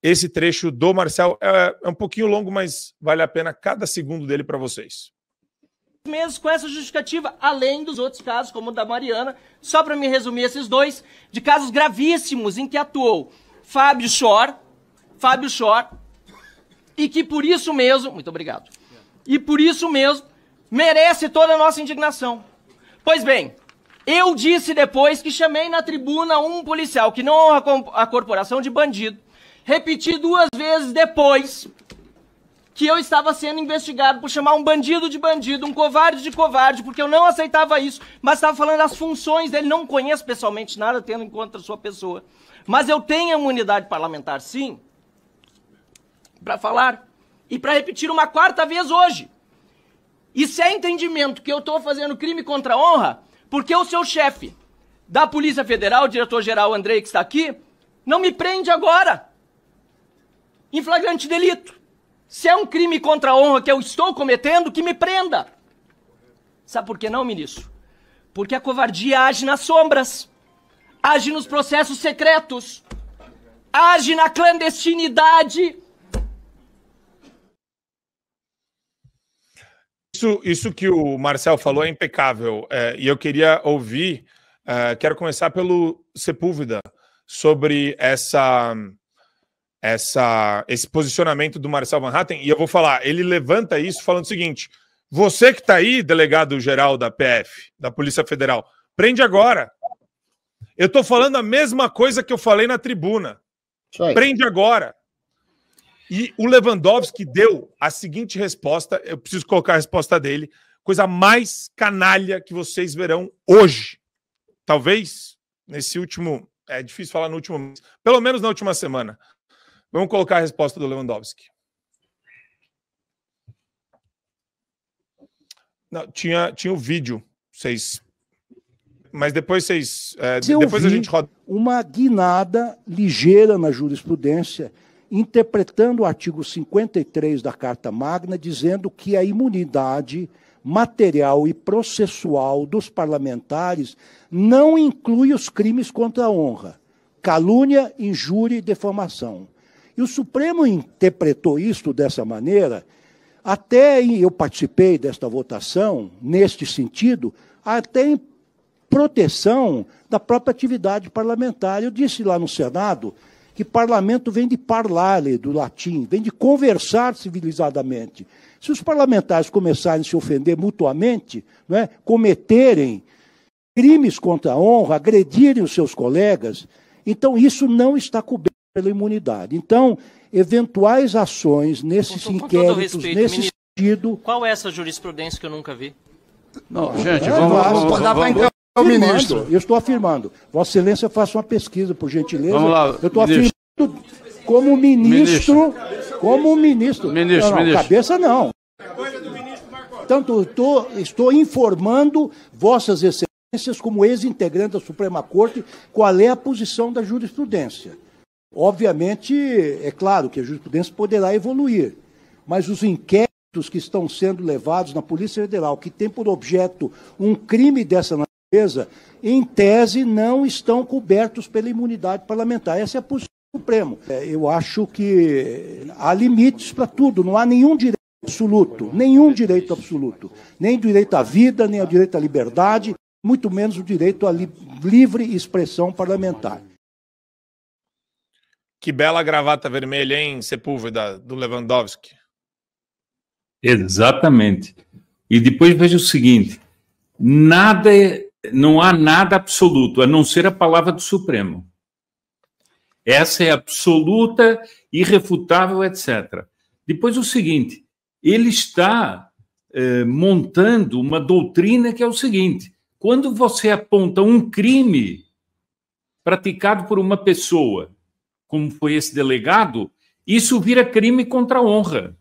esse trecho do Marcel. É um pouquinho longo, mas vale a pena cada segundo dele para vocês. Meses com essa justificativa, além dos outros casos, como o da Mariana, só para me resumir esses dois, de casos gravíssimos em que atuou Fábio Schor, e que por isso mesmo, muito obrigado, e por isso mesmo merece toda a nossa indignação. Pois bem, eu disse depois que chamei na tribuna um policial que não honra a corporação de bandido, repeti 2 vezes depois que eu estava sendo investigado por chamar um bandido de bandido, um covarde de covarde, porque eu não aceitava isso, mas estava falando das funções dele. Não conheço pessoalmente nada, tendo em conta a sua pessoa. Mas eu tenho imunidade parlamentar, sim, para falar e para repetir uma 4ª vez hoje. E se é entendimento que eu estou fazendo crime contra a honra, porque o seu chefe da Polícia Federal, o diretor-geral Andrei, que está aqui, não me prende agora em flagrante delito. Se é um crime contra a honra que eu estou cometendo, que me prenda. Sabe por que não, ministro? Porque a covardia age nas sombras, age nos processos secretos, age na clandestinidade. Isso que o Marcel falou é impecável. E eu queria ouvir, quero começar pelo Sepúlveda, sobre esse posicionamento do Marcel Van Hatten, e eu vou falar, ele levanta isso falando o seguinte: você que está aí, delegado-geral da PF, da Polícia Federal, prende agora. Eu estou falando a mesma coisa que eu falei na tribuna. Prende agora. E o Lewandowski deu a seguinte resposta, eu preciso colocar a resposta dele, coisa mais canalha que vocês verão hoje. Talvez nesse último, é difícil falar no último mês, pelo menos na última semana. Vamos colocar a resposta do Lewandowski. Não, tinha o vídeo, vocês... Mas depois vocês... depois a gente roda... Uma guinada ligeira na jurisprudência, interpretando o artigo 53 da Carta Magna, dizendo que a imunidade material e processual dos parlamentares não inclui os crimes contra a honra, calúnia, injúria e defamação. E o Supremo interpretou isto dessa maneira, até eu participei desta votação, neste sentido, até em proteção da própria atividade parlamentar. Eu disse lá no Senado que parlamento vem de parlare, do latim, vem de conversar civilizadamente. Se os parlamentares começarem a se ofender mutuamente, não é, cometerem crimes contra a honra, agredirem os seus colegas, então isso não está coberto pela imunidade. Então, eventuais ações nesses inquéritos, nesse sentido... Qual é essa jurisprudência que eu nunca vi? Não, gente, vamos dar para entrar o ministro. Eu estou afirmando. Vossa Excelência, faça uma pesquisa, por gentileza. Vamos lá, eu estou afirmando como ministro. Como ministro. Não, cabeça não. Portanto, estou informando Vossas Excelências, como ex-integrante da Suprema Corte, qual é a posição da jurisprudência. Obviamente, é claro que a jurisprudência poderá evoluir, mas os inquéritos que estão sendo levados na Polícia Federal, que tem por objeto um crime dessa natureza, em tese não estão cobertos pela imunidade parlamentar. Essa é a posição do Supremo. Eu acho que há limites para tudo, não há nenhum direito absoluto, nem o direito à vida, nem o direito à liberdade, muito menos o direito à livre expressão parlamentar. Que bela gravata vermelha, hein, Sepúlveda, do Lewandowski. Exatamente. E depois veja o seguinte, não há nada absoluto, a não ser a palavra do Supremo. Essa é absoluta, irrefutável, etc. Depois o seguinte, ele está montando uma doutrina que é o seguinte, quando você aponta um crime praticado por uma pessoa, como foi esse delegado, isso vira crime contra a honra.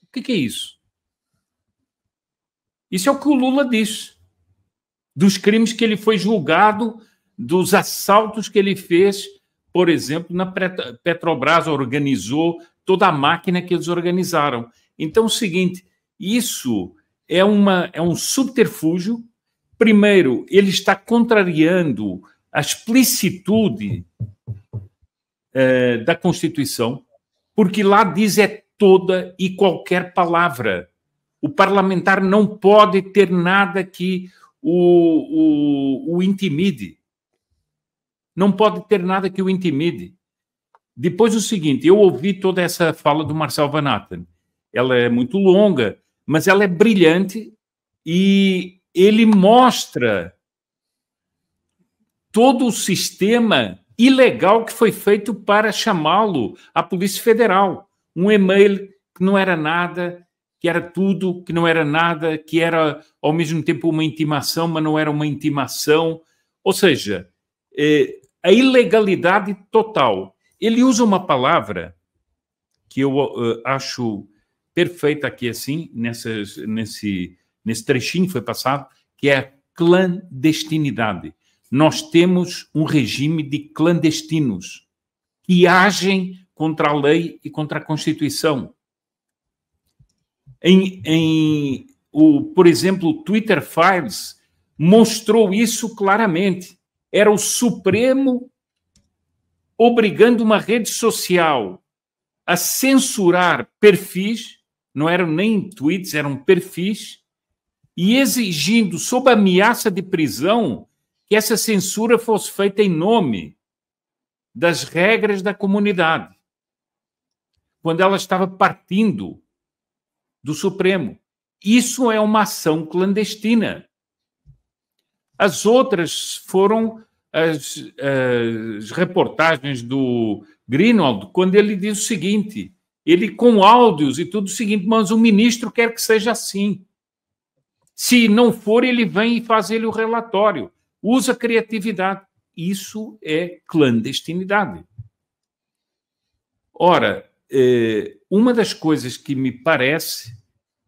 O que é isso? Isso é o que o Lula diz. Dos crimes que ele foi julgado, dos assaltos que ele fez, por exemplo, na Petrobras, organizou toda a máquina que eles organizaram. Então, é o seguinte, isso é um subterfúgio. Primeiro, ele está contrariando a explicitude da Constituição, porque lá diz toda e qualquer palavra. O parlamentar não pode ter nada que o intimide. Não pode ter nada que o intimide. Depois o seguinte, eu ouvi toda essa fala do Marcel Van Hatten. Ela é muito longa, mas ela é brilhante e ele mostra todo o sistema ilegal que foi feito para chamá-lo à Polícia Federal. Um e-mail que não era nada, que era tudo, que não era nada, que era ao mesmo tempo uma intimação, mas não era uma intimação. Ou seja, a ilegalidade total. Ele usa uma palavra que eu acho perfeita aqui assim, nesse trechinho que foi passado, que é a clandestinidade. Nós temos um regime de clandestinos que agem contra a lei e contra a Constituição. Por exemplo, o Twitter Files mostrou isso claramente. Era o Supremo obrigando uma rede social a censurar perfis, não eram nem tweets, eram perfis, e exigindo, sob ameaça de prisão, que essa censura fosse feita em nome das regras da comunidade, quando ela estava partindo do Supremo. Isso é uma ação clandestina. As outras foram as reportagens do Greenwald, quando ele diz o seguinte, ele com áudios e tudo o seguinte, mas o ministro quer que seja assim. Se não for, ele vem e faz ele o relatório. Usa criatividade. Isso é clandestinidade. Ora, uma das coisas que me parece,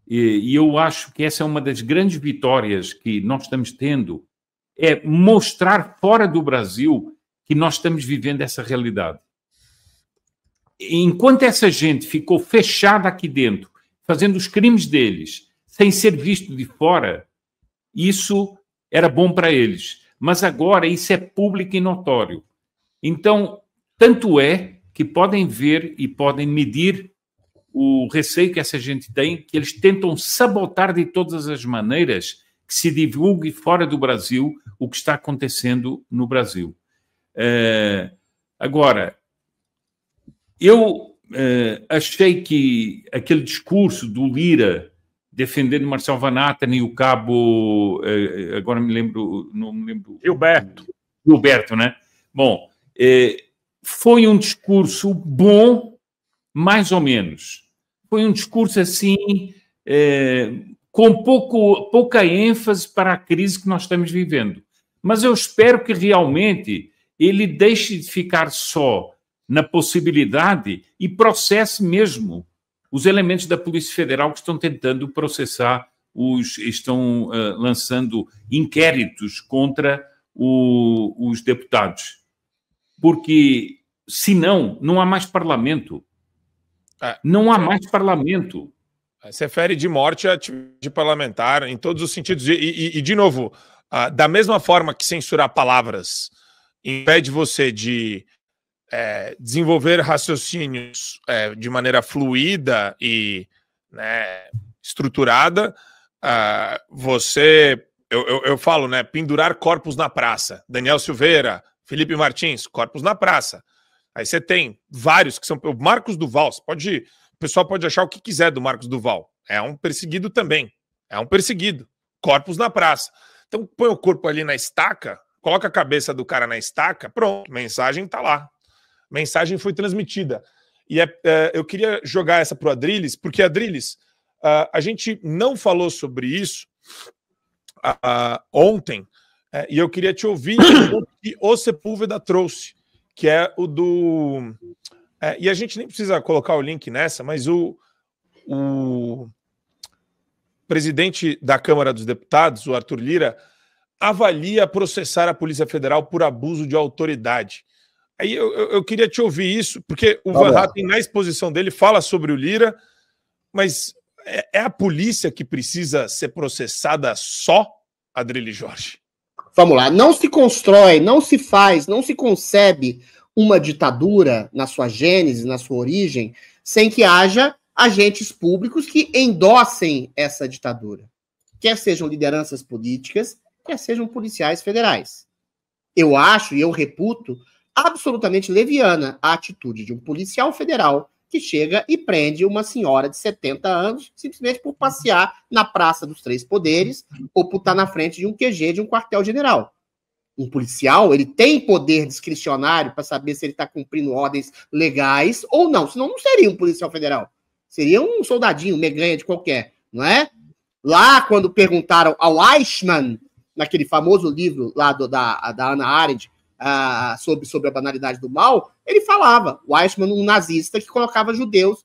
e eu acho que essa é uma das grandes vitórias que nós estamos tendo, é mostrar fora do Brasil que nós estamos vivendo essa realidade. Enquanto essa gente ficou fechada aqui dentro, fazendo os crimes deles, sem ser visto de fora, isso era bom para eles. Mas agora isso é público e notório. Então, tanto é que podem ver e podem medir o receio que essa gente tem, que eles tentam sabotar de todas as maneiras que se divulgue fora do Brasil o que está acontecendo no Brasil. Agora, eu achei que aquele discurso do Lira defendendo Marcel Van Hatten e o cabo, agora não me lembro... Gilberto, né? Bom, foi um discurso bom, mais ou menos. Foi um discurso assim, com pouca ênfase para a crise que nós estamos vivendo. Mas eu espero que realmente ele deixe de ficar só na possibilidade e processe mesmo os elementos da Polícia Federal que estão tentando processar, estão lançando inquéritos contra os deputados. Porque, senão, não há mais parlamento. Não há mais parlamento. Você fere de morte a atividade parlamentar em todos os sentidos. E de novo, da mesma forma que censurar palavras impede você de desenvolver raciocínios de maneira fluida e estruturada, eu falo, né, pendurar corpos na praça. Daniel Silveira, Felipe Martins, corpos na praça. Aí você tem vários que são... O Marcos Duval, o pessoal pode achar o que quiser do Marcos Duval. É um perseguido também. É um perseguido. Corpos na praça. Então põe o corpo ali na estaca, coloca a cabeça do cara na estaca, pronto, mensagem tá lá. Mensagem foi transmitida. E eu queria jogar essa para o Adrilles, porque, Adrilles, a gente não falou sobre isso ontem, e eu queria te ouvir o que o Sepúlveda trouxe, que é o do... e a gente nem precisa colocar o link nessa, mas o presidente da Câmara dos Deputados, o Arthur Lira, avalia processar a Polícia Federal por abuso de autoridade. Aí eu queria te ouvir isso, porque o Van Hatten, na exposição dele, fala sobre o Lira, mas é a polícia que precisa ser processada só, Adrilles Jorge? Vamos lá. Não se constrói, não se faz, não se concebe uma ditadura na sua gênese, na sua origem, sem que haja agentes públicos que endossem essa ditadura. Quer sejam lideranças políticas, quer sejam policiais federais. Eu acho e eu reputo absolutamente leviana a atitude de um policial federal que chega e prende uma senhora de 70 anos simplesmente por passear na Praça dos Três Poderes ou por estar na frente de um QG de um quartel-general. Um policial, ele tem poder discricionário para saber se ele está cumprindo ordens legais ou não, senão não seria um policial federal. Seria um soldadinho, meganha de qualquer, não é? Lá, quando perguntaram ao Eichmann, naquele famoso livro lá da Hannah Arendt, sobre a banalidade do mal, ele falava, o Eichmann, um nazista que colocava judeus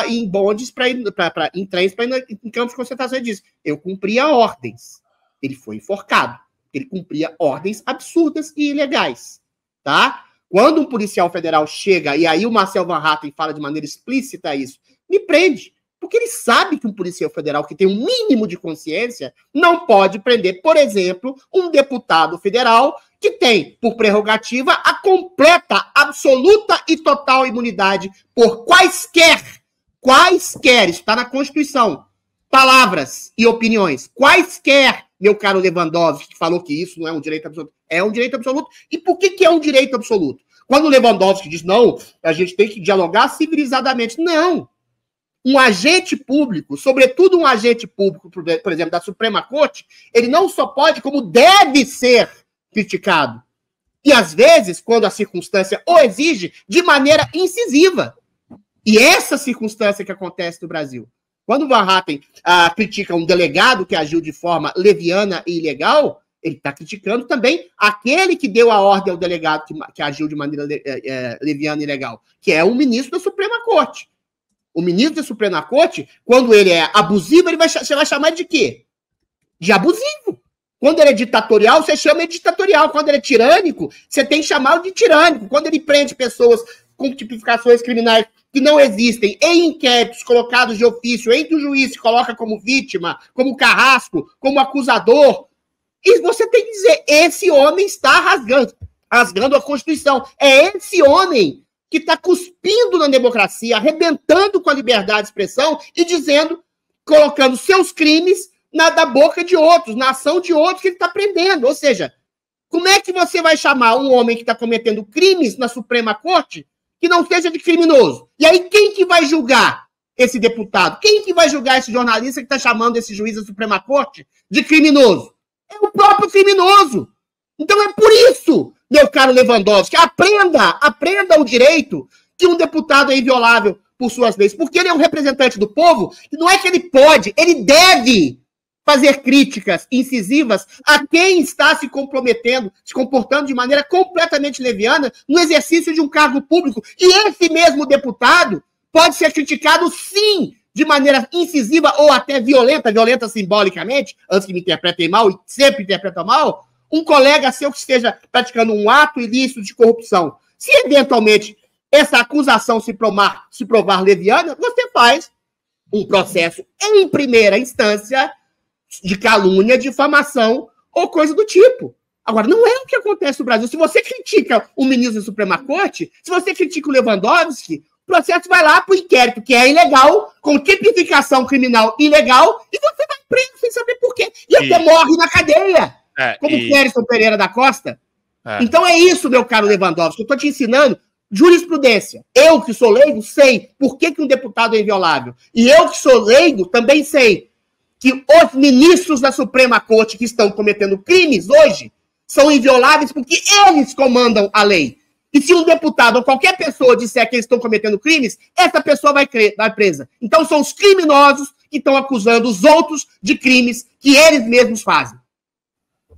em bondes, em trens para ir em campos de concentração. Ele disse, eu cumpria ordens. Ele foi enforcado. Ele cumpria ordens absurdas e ilegais. Tá? Quando um policial federal chega, e aí o Marcel Van Hatten fala de maneira explícita isso, me prende. Porque ele sabe que um policial federal que tem um mínimo de consciência não pode prender, por exemplo, um deputado federal que tem, por prerrogativa, a completa, absoluta e total imunidade por quaisquer, isso está na Constituição, palavras e opiniões, quaisquer, meu caro Lewandowski, que falou que isso não é um direito absoluto, é um direito absoluto. E por que é um direito absoluto? Quando o Lewandowski diz, não, a gente tem que dialogar civilizadamente. Não. Um agente público, sobretudo um agente público, por exemplo, da Suprema Corte, ele não só pode, como deve ser criticado. E, às vezes, quando a circunstância o exige, de maneira incisiva. E essa circunstância que acontece no Brasil. Quando o Van Hatten critica um delegado que agiu de forma leviana e ilegal, ele está criticando também aquele que deu a ordem ao delegado que agiu de maneira leviana e ilegal, que é o ministro da Suprema Corte. O ministro da Suprema Corte, quando ele é abusivo, você vai chamar de quê? De abusivo. Quando ele é ditatorial, você chama de ditatorial. Quando ele é tirânico, você tem que chamá-lo de tirânico. Quando ele prende pessoas com tipificações criminais que não existem, em inquéritos colocados de ofício, em que o juiz se coloca como vítima, como carrasco, como acusador, e você tem que dizer, esse homem está rasgando a Constituição. É esse homem que está cuspindo na democracia, arrebentando com a liberdade de expressão e dizendo, colocando seus crimes da boca de outros, na ação de outros que ele está prendendo. Ou seja, como é que você vai chamar um homem que está cometendo crimes na Suprema Corte que não seja de criminoso? E aí quem que vai julgar esse deputado? Quem que vai julgar esse jornalista que está chamando esse juiz da Suprema Corte de criminoso? É o próprio criminoso. Então é por isso, meu caro Lewandowski, aprenda o direito que um deputado é inviolável por suas leis, porque ele é um representante do povo, e não é que ele pode, ele deve fazer críticas incisivas a quem está se comportando de maneira completamente leviana no exercício de um cargo público. E esse mesmo deputado pode ser criticado, sim, de maneira incisiva ou até violenta simbolicamente, antes que me interpretem mal, e sempre interpretam mal, um colega seu que esteja praticando um ato ilícito de corrupção. Se eventualmente essa acusação se provar leviana, você faz um processo em primeira instância de calúnia, difamação ou coisa do tipo. Agora, não é o que acontece no Brasil. Se você critica o ministro da Suprema Corte, se você critica o Lewandowski, o processo vai lá para o inquérito, que é ilegal, com tipificação criminal ilegal, e você vai preso sem saber por quê. E até morre na cadeia, como Clérison Pereira da Costa. Então é isso, meu caro Lewandowski. Eu estou te ensinando jurisprudência. Eu, que sou leigo, sei por que um deputado é inviolável. E eu, que sou leigo, também sei que os ministros da Suprema Corte que estão cometendo crimes hoje são invioláveis porque eles comandam a lei. E se um deputado ou qualquer pessoa disser que eles estão cometendo crimes, essa pessoa vai presa. Então são os criminosos que estão acusando os outros de crimes que eles mesmos fazem.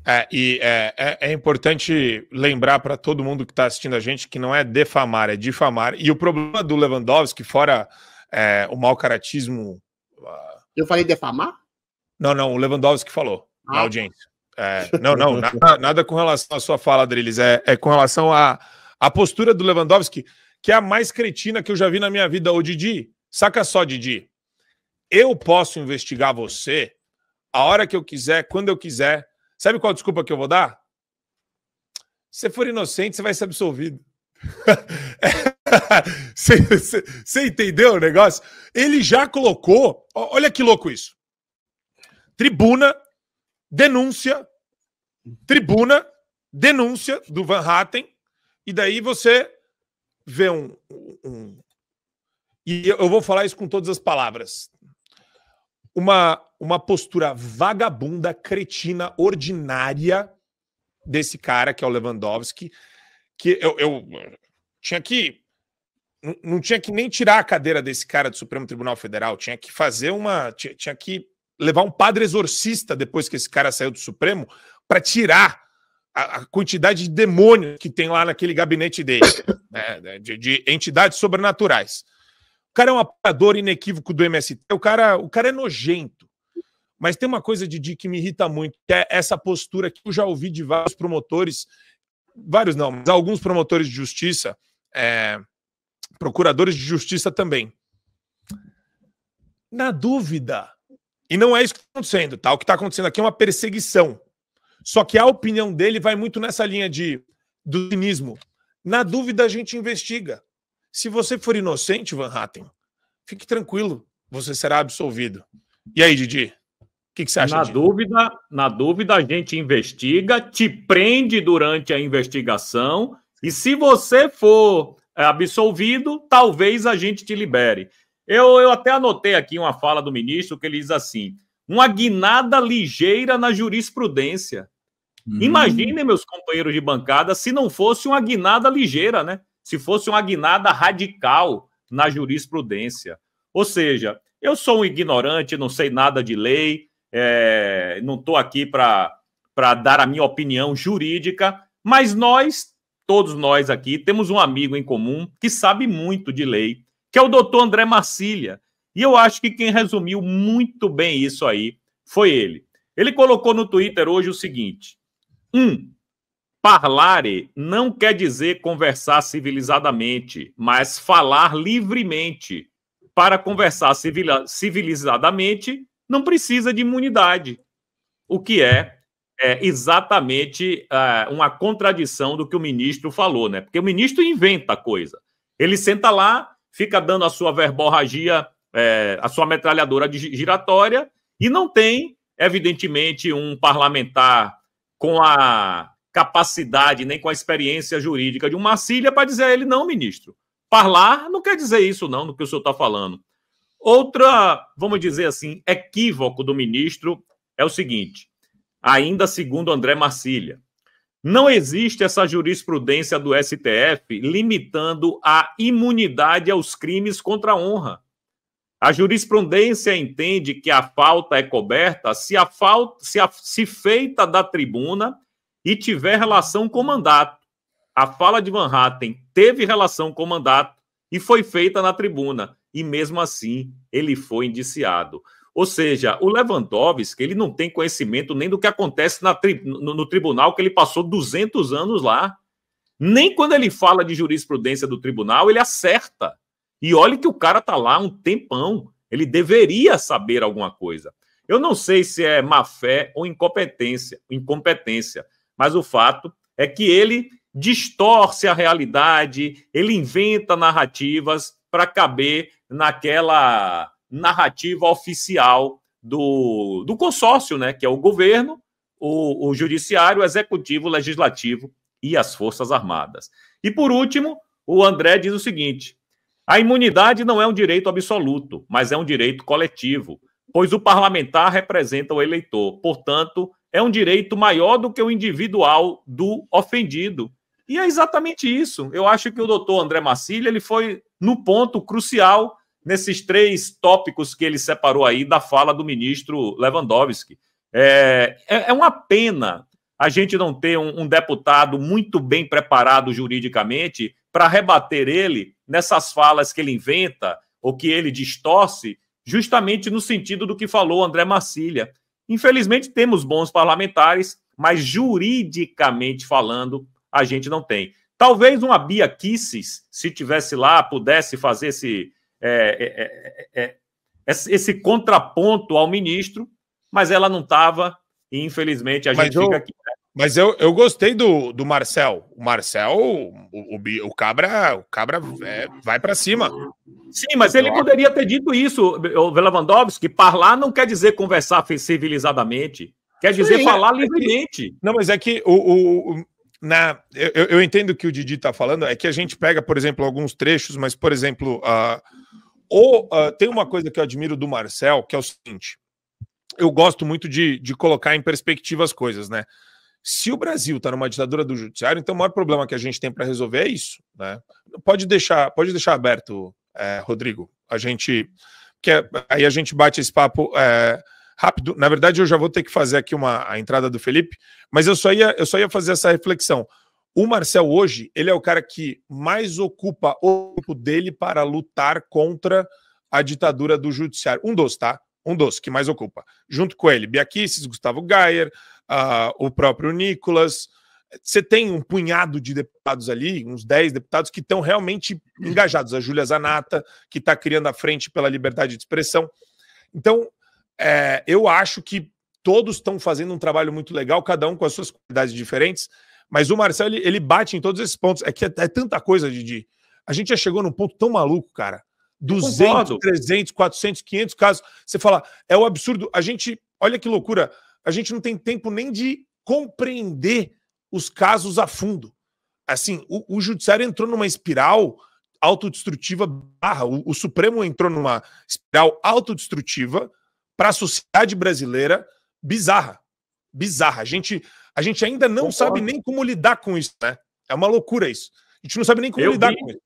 É importante lembrar para todo mundo que está assistindo a gente que não é defamar, é difamar. E o problema do Lewandowski, fora o mau caratismo... Eu falei defamar? Não, o Lewandowski falou na audiência. Nada com relação à sua fala, Drilis. É com relação à postura do Lewandowski, que é a mais cretina que eu já vi na minha vida. Ô, Didi, saca só, Didi. Eu posso investigar você a hora que eu quiser, quando eu quiser. Sabe qual desculpa que eu vou dar? Se você for inocente, você vai ser absolvido. Você entendeu o negócio? Ele já colocou... Olha que louco isso. Tribuna, denúncia do Van Hatten, e daí você vê E eu vou falar isso com todas as palavras. Uma postura vagabunda, cretina, ordinária desse cara, que é o Lewandowski, que eu tinha que... Não tinha que nem tirar a cadeira desse cara do Supremo Tribunal Federal, tinha que fazer tinha que levar um padre exorcista depois que esse cara saiu do Supremo para tirar a quantidade de demônios que tem lá naquele gabinete dele, né, de entidades sobrenaturais. O cara é um apoiador inequívoco do MST, o cara é nojento. Mas tem uma coisa, Didi, que me irrita muito, que é essa postura que eu já ouvi de vários promotores, vários não, mas alguns promotores de justiça, procuradores de justiça também. Na dúvida, e não é isso que está acontecendo, tá? O que está acontecendo aqui é uma perseguição. Só que a opinião dele vai muito nessa linha do cinismo. Na dúvida, a gente investiga. Se você for inocente, Van Hatten, fique tranquilo, você será absolvido. E aí, Didi? O que você acha disso? Na dúvida, a gente investiga, te prende durante a investigação, e se você for absolvido, talvez a gente te libere. Eu até anotei aqui uma fala do ministro que ele diz assim: uma guinada ligeira na jurisprudência. Imaginem, meus companheiros de bancada, se não fosse uma guinada ligeira, né? Se fosse uma guinada radical na jurisprudência. Ou seja, eu sou um ignorante, não sei nada de lei, não estou aqui para dar a minha opinião jurídica, mas todos nós aqui, temos um amigo em comum que sabe muito de lei, que é o doutor André Marcília. E eu acho que quem resumiu muito bem isso aí foi ele. Ele colocou no Twitter hoje o seguinte: parlare não quer dizer conversar civilizadamente, mas falar livremente. Para conversar civilizadamente, não precisa de imunidade. O que é exatamente uma contradição do que o ministro falou, né? Porque o ministro inventa coisa. Ele senta lá, fica dando a sua verborragia, a sua metralhadora giratória, e não tem, evidentemente, um parlamentar com a capacidade nem com a experiência jurídica de um Marcília para dizer a ele: não, ministro, parlar não quer dizer isso não, no que o senhor está falando. Outra, vamos dizer assim, equívoco do ministro é o seguinte, ainda segundo André Marcília: não existe essa jurisprudência do STF limitando a imunidade aos crimes contra a honra. A jurisprudência entende que a falta é coberta se feita da tribuna e tiver relação com o mandato. A fala de Van Hatten teve relação com o mandato e foi feita na tribuna. E mesmo assim, ele foi indiciado. Ou seja, o Lewandowski, ele não tem conhecimento nem do que acontece no tribunal, que ele passou 200 anos lá. Nem quando ele fala de jurisprudência do tribunal, ele acerta. E olha que o cara está lá um tempão. Ele deveria saber alguma coisa. Eu não sei se é má fé ou incompetência, mas o fato é que ele distorce a realidade, ele inventa narrativas para caber naquela narrativa oficial do consórcio, né, que é o governo, o judiciário, o executivo, o legislativo e as Forças Armadas. E, por último, o André diz o seguinte: a imunidade não é um direito absoluto, mas é um direito coletivo, pois o parlamentar representa o eleitor. Portanto, é um direito maior do que o individual do ofendido. E é exatamente isso. Eu acho que o doutor André Marcília, ele foi no ponto crucial nesses 3 tópicos que ele separou aí da fala do ministro Lewandowski. É uma pena a gente não ter um deputado muito bem preparado juridicamente para rebater ele nessas falas que ele inventa ou que ele distorce, justamente no sentido do que falou André Marcília. Infelizmente, temos bons parlamentares, mas juridicamente falando, a gente não tem. Talvez uma Bia Kicis, se tivesse lá, pudesse fazer esse contraponto ao ministro, mas ela não estava, e infelizmente a gente fica aqui. Mas eu gostei do Marcel. O Marcel, o Cabra vai para cima. Sim, mas ele poderia ter dito isso, o Lewandowski, que falar não quer dizer conversar civilizadamente, quer dizer falar livremente. Não, mas é que eu entendo o que o Didi está falando, é que a gente pega, por exemplo, alguns trechos, mas, por exemplo, tem uma coisa que eu admiro do Marcel, que é o seguinte, eu gosto muito de colocar em perspectiva as coisas, né? Se o Brasil está numa ditadura do judiciário, então o maior problema que a gente tem para resolver é isso, né? Pode deixar aberto, Rodrigo, aí a gente bate esse papo rápido. Na verdade, eu já vou ter que fazer aqui a entrada do Felipe, mas eu só ia fazer essa reflexão. O Marcel hoje, ele é o cara que mais ocupa o tempo dele para lutar contra a ditadura do judiciário. Um dos que mais ocupa. Junto com ele, Bia Kicis, Gustavo Gayer, o próprio Nicolas. Você tem um punhado de deputados ali, uns 10 deputados que estão realmente engajados. A Júlia Zanata, que está criando a frente pela liberdade de expressão. Então, eu acho que todos estão fazendo um trabalho muito legal, cada um com as suas qualidades diferentes, mas o Marcel, ele bate em todos esses pontos. É que é tanta coisa, Didi. A gente já chegou num ponto tão maluco, cara. 200, 300, 400, 500 casos. Você fala, é o absurdo. Olha que loucura, a gente não tem tempo nem de compreender os casos a fundo. Assim, o judiciário entrou numa espiral autodestrutiva o Supremo entrou numa espiral autodestrutiva para a sociedade brasileira bizarra. A gente ainda não sabe nem como lidar com isso, né? É uma loucura isso. A gente não sabe nem como lidar com isso.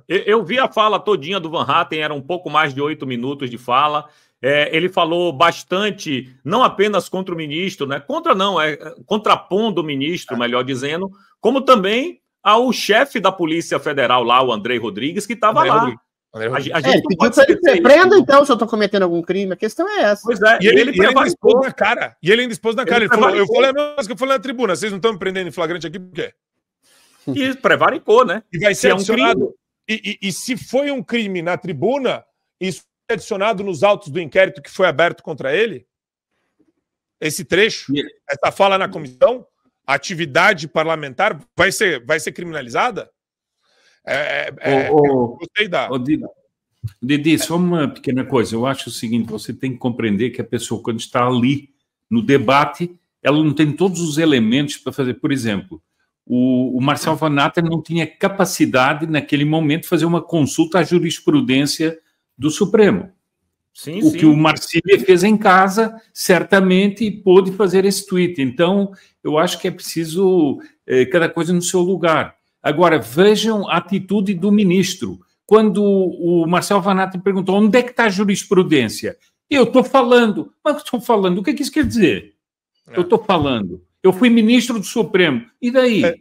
Eu vi a fala todinha do Van Hatten, era um pouco mais de 8 minutos de fala. Ele falou bastante, não apenas contra o ministro, né? Contrapondo o ministro, melhor dizendo, como também ao chefe da Polícia Federal lá, o Andrei Rodrigues, que estava lá. Ele pediu para ele ser prenda, então, se eu estou cometendo algum crime. A questão é essa. Pois é. E ele ainda expôs na cara. Ele falou, eu falei a mesma coisa que eu falei na tribuna. Vocês não estão me prendendo em flagrante aqui por quê? E prevaricou, né? E vai ser adicionado. E se foi um crime na tribuna, isso é adicionado nos autos do inquérito que foi aberto contra ele? Esse trecho, essa fala na comissão, a atividade parlamentar vai ser criminalizada? Gostei Didi, só uma pequena coisa. Eu acho o seguinte, você tem que compreender que a pessoa, quando está ali no debate, ela não tem todos os elementos para fazer. Por exemplo, o Marcel Van Hatten não tinha capacidade, naquele momento, de fazer uma consulta à jurisprudência do Supremo. O que o Marcília fez em casa, certamente pôde fazer esse tweet. Então, eu acho que é preciso cada coisa no seu lugar. Agora, vejam a atitude do ministro. Quando o Marcel Van Hatten perguntou onde é que está a jurisprudência, eu estou falando. Mas estou falando, o que isso quer dizer? Eu estou falando. Eu fui ministro do Supremo. E daí? Né?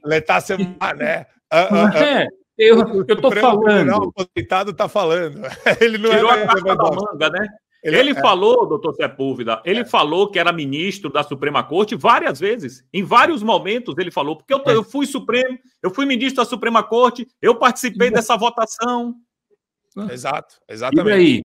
Eu estou falando. O aposentado está falando. Ele não tirou a carta da manga, né? Ele falou, doutor Sepúlveda, falou que era ministro da Suprema Corte várias vezes. Em vários momentos ele falou, porque eu fui Supremo, eu fui ministro da Suprema Corte, eu participei dessa votação. Exato, exatamente. E daí?